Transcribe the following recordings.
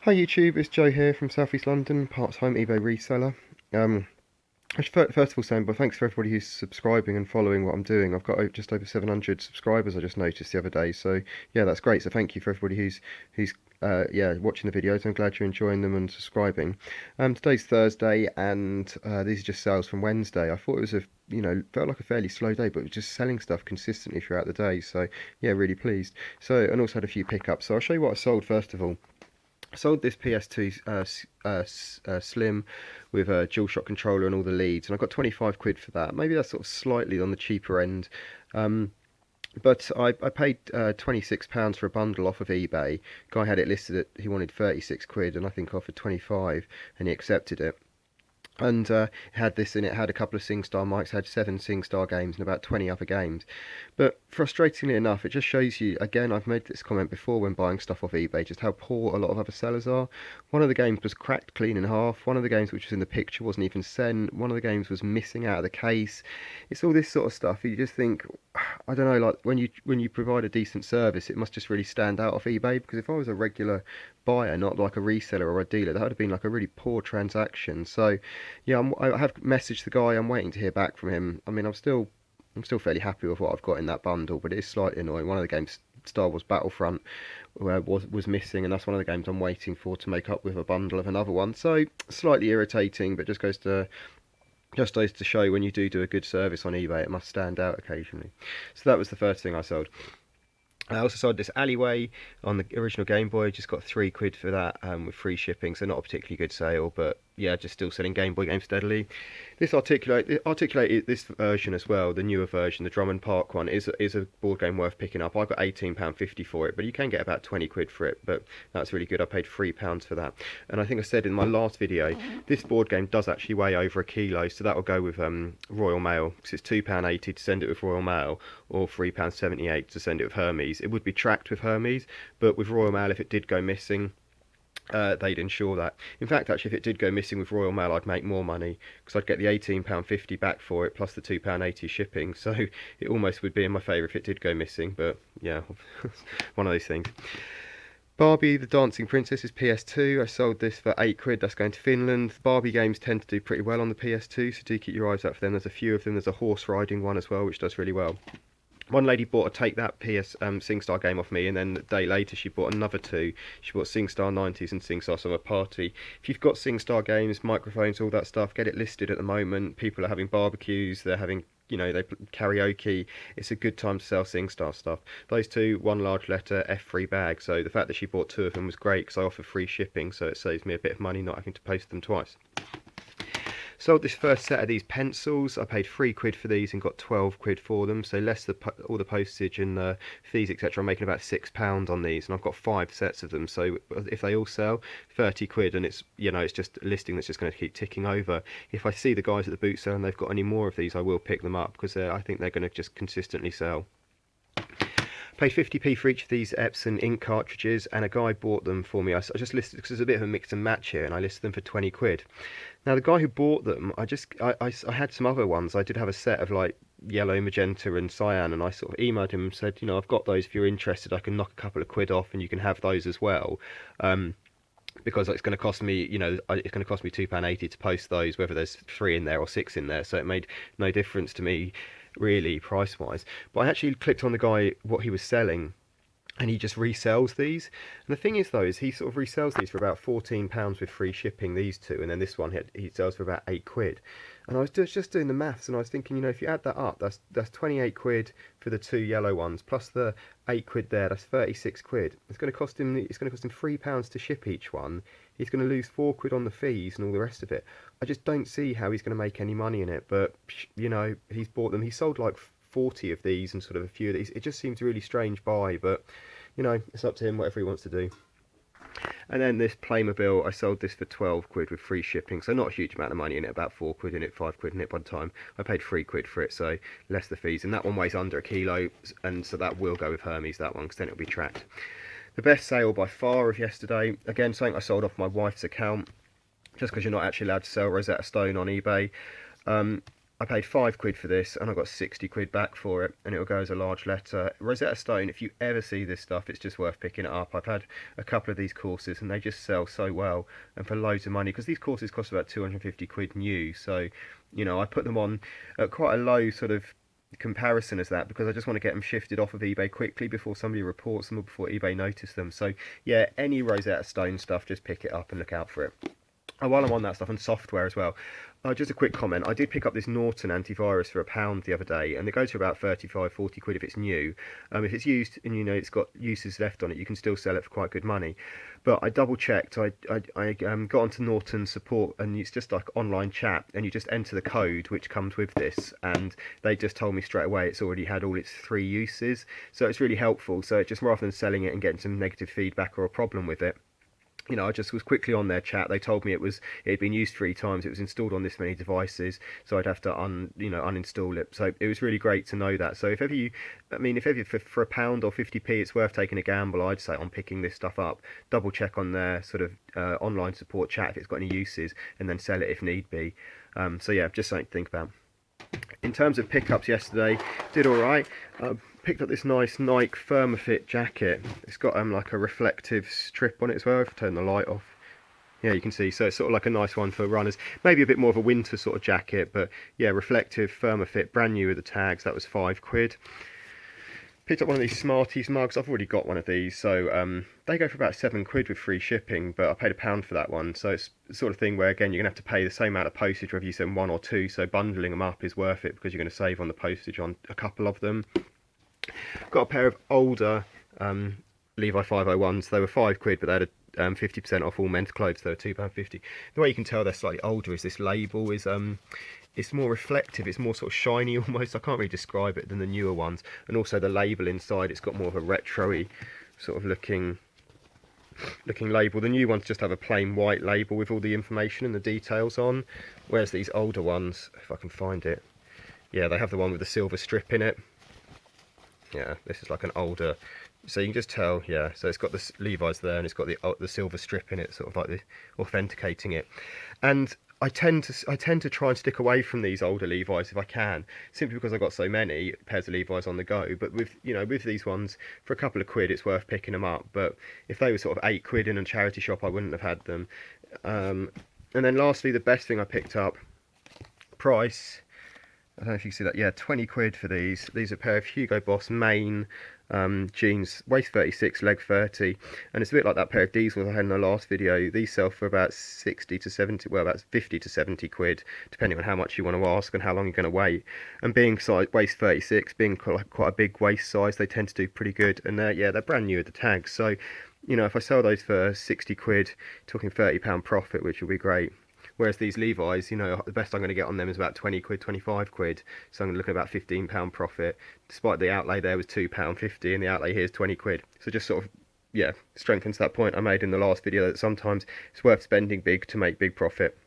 Hi YouTube, it's Joe here from South East London, part-time eBay reseller. I should first of all say, but thanks for everybody who's subscribing and following what I'm doing. I've got just over 700 subscribers. I just noticed the other day, so yeah, that's great. So thank you for everybody who's yeah, watching the videos. I'm glad you're enjoying them and subscribing. Today's Thursday, and these are just sales from Wednesday. I thought it was felt like a fairly slow day, but it was just selling stuff consistently throughout the day. So yeah, really pleased. So and also had a few pickups. So I'll show you what I sold first of all. I sold this PS2 Slim with a DualShock controller and all the leads, and I got 25 quid for that. Maybe that's sort of slightly on the cheaper end. Um, but I paid £26 for a bundle off of eBay. Guy had it listed at, he wanted 36 quid, and I think offered 25, and he accepted it. And it had this in it, had a couple of SingStar mics, had 7 SingStar games and about 20 other games. But frustratingly enough, it just shows you, again, I've made this comment before when buying stuff off eBay, just how poor a lot of other sellers are. One of the games was cracked clean in half, one of the games which was in the picture wasn't even sent, one of the games was missing out of the case. It's all this sort of stuff. You just think, I don't know, like when you provide a decent service, it must just really stand out off eBay, because if I was a regular buyer, not like a reseller or a dealer, that would have been like a really poor transaction. So yeah, I have messaged the guy. I'm waiting to hear back from him. I mean, I'm still fairly happy with what I've got in that bundle, but it is slightly annoying. One of the games, Star Wars Battlefront, was missing, and that's one of the games I'm waiting for to make up with a bundle of another one. So slightly irritating, but just goes to show when you do a good service on eBay, it must stand out occasionally. So that was the first thing I sold. I also sold this Alleyway on the original Game Boy. Just got 3 quid for that with free shipping, so not a particularly good sale, but yeah, just still selling Game Boy games steadily. This Articulate this version as well, the newer version, the Drum and Park one, is a board game worth picking up. I got £18.50 for it, but you can get about 20 quid for it, but that's really good. I paid £3 for that. And I think I said in my last video, this board game does actually weigh over a kilo, so that will go with Royal Mail, because it's £2.80 to send it with Royal Mail, or £3.78 to send it with Hermes. It would be tracked with Hermes, but with Royal Mail, if it did go missing, they'd insure that. In fact, actually, if it did go missing with Royal Mail, I'd make more money, because I'd get the £18.50 back for it, plus the £2.80 shipping, so it almost would be in my favour if it did go missing, but yeah, one of those things. Barbie the Dancing Princess is PS2. I sold this for 8 quid. That's going to Finland. Barbie games tend to do pretty well on the PS2, so do keep your eyes out for them. There's a few of them. There's a horse riding one as well, which does really well. One lady bought a Take That SingStar game off me, and then a day later she bought another two. She bought SingStar 90s and SingStar Summer Party. If you've got SingStar games, microphones, all that stuff, get it listed at the moment. People are having barbecues, they're having, they karaoke. It's a good time to sell SingStar stuff. Those two, one large letter, F free bag. So the fact that she bought 2 of them was great, because I offer free shipping, so it saves me a bit of money not having to post them twice. Sold this first set of these pencils. I paid 3 quid for these and got 12 quid for them, so less all the postage and the fees, etc. I'm making about £6 on these, and I've got 5 sets of them, so if they all sell, 30 quid, and it's just a listing that's just going to keep ticking over. If I see the guys at the boot sale and they've got any more of these, I will pick them up, because I think they're going to just consistently sell. Paid 50p for each of these Epson ink cartridges, and a guy bought them for me. I just listed, because there's a bit of a mix and match here, and I listed them for 20 quid. Now the guy who bought them, I had some other ones. I did have a set of like yellow, magenta and cyan, and I sort of emailed him and said, I've got those, if you're interested I can knock a couple of quid off and you can have those as well. Because it's going to cost me, it's going to cost me £2.80 to post those, whether there's 3 in there or 6 in there, so it made no difference to me really price wise. But I actually clicked on the guy, what he was selling, and he just resells these. And the thing is though, is he sort of resells these for about £14 with free shipping, these two, and then this one he sells for about 8 quid. And I was just doing the maths, and I was thinking, if you add that up, that's 28 quid for the 2 yellow ones, plus the 8 quid there, that's 36 quid. It's going to cost him £3 to ship each one. He's going to lose 4 quid on the fees and all the rest of it. I just don't see how he's going to make any money in it, but he's bought them. He sold like 40 of these and sort of a few of these. It just seems a really strange buy, but it's up to him, whatever he wants to do. And then this Playmobil, I sold this for 12 quid with free shipping, so not a huge amount of money in it, about 4 quid in it, 5 quid in it by the time. I paid 3 quid for it, so less the fees, and that one weighs under a kilo, and so that will go with Hermes, that one, because then it'll be tracked. The best sale by far of yesterday, again, something I sold off my wife's account, just because you're not actually allowed to sell Rosetta Stone on eBay. I paid £5 for this and I got 60 quid back for it, and it'll go as a large letter. Rosetta Stone, if you ever see this stuff, it's just worth picking it up. I've had a couple of these courses and they just sell so well and for loads of money, because these courses cost about 250 quid new. So, you know, I put them on at quite a low sort of comparison as that, because I just want to get them shifted off of eBay quickly before somebody reports them or before eBay notice them. So yeah, any Rosetta Stone stuff, just pick it up and look out for it. Oh, while I'm on that stuff, and software as well, just a quick comment. I did pick up this Norton antivirus for £1 the other day, and they go to about 35-40 quid if it's new. If it's used and you know it's got uses left on it, you can still sell it for quite good money. But I double checked. I got onto Norton support, and it's just like online chat, and you just enter the code which comes with this, and they just told me straight away it's already had all its 3 uses. So it's really helpful. So it just, rather than selling it and getting some negative feedback or a problem with it, you know, I just was quickly on their chat. They told me it had been used 3 times. It was installed on this many devices, so I'd have to uninstall it. So it was really great to know that. So if ever for a pound or 50p, it's worth taking a gamble, I'd say, on picking this stuff up. Double check on their sort of online support chat if it's got any uses, and then sell it if need be. So yeah, just something to think about. In terms of pickups yesterday, did all right. Picked up this nice Nike Thermofit jacket. It's got like a reflective strip on it as well. If I turn the light off, yeah, you can see. So it's sort of like a nice one for runners. Maybe a bit more of a winter sort of jacket, but yeah, reflective Thermofit, brand new with the tags. That was £5. Picked up one of these Smarties mugs. I've already got one of these, so they go for about £7 with free shipping, but I paid £1 for that one. So it's the sort of thing where, again, you're going to have to pay the same amount of postage whether you send 1 or 2, so bundling them up is worth it because you're going to save on the postage on a couple of them. Got a pair of older Levi 501s. They were £5, but they had a 50% off all men's clothes. They were £2.50. The way you can tell they're slightly older is this label is it's more reflective, it's more sort of shiny almost. I can't really describe it than the newer ones. And also the label inside, it's got more of a retro-y sort of looking label. The new ones just have a plain white label with all the information and the details on, whereas these older ones, if I can find it, yeah, they have the one with the silver strip in it. Yeah, this is like an older, so you can just tell, yeah, so it's got the Levi's there and it's got the silver strip in it, sort of like the authenticating it. And I tend to try and stick away from these older Levi's if I can, simply because I've got so many pairs of Levi's on the go. But with these ones, for a couple of quid, it's worth picking them up. But if they were sort of £8 in a charity shop, I wouldn't have had them. And then lastly, the best thing I picked up, price, I don't know if you can see that, yeah, £20 for these. These are a pair of Hugo Boss Main jeans, waist 36, leg 30, and it's a bit like that pair of diesels I had in the last video. These sell for about 60 to 70, well, about 50 to 70 quid, depending on how much you want to ask and how long you're going to wait. And being size waist 36, being quite a big waist size, they tend to do pretty good. And they're brand new with the tags. So, you know, if I sell those for 60 quid, talking £30 profit, which will be great. Whereas these Levi's, you know, the best I'm going to get on them is about 20 quid, 25 quid. So I'm going to look at about £15 profit, despite the outlay there was £2.50 and the outlay here is 20 quid. So just sort of, yeah, strengthens that point I made in the last video that sometimes it's worth spending big to make big profit.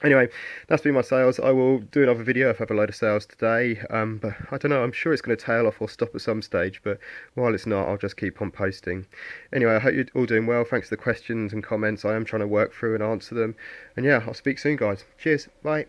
Anyway, that's been my sales. I will do another video if I have a load of sales today, but I don't know, I'm sure it's going to tail off or stop at some stage, but while it's not, I'll just keep on posting. Anyway, I hope you're all doing well. Thanks for the questions and comments. I am trying to work through and answer them, and yeah, I'll speak soon, guys. Cheers, bye.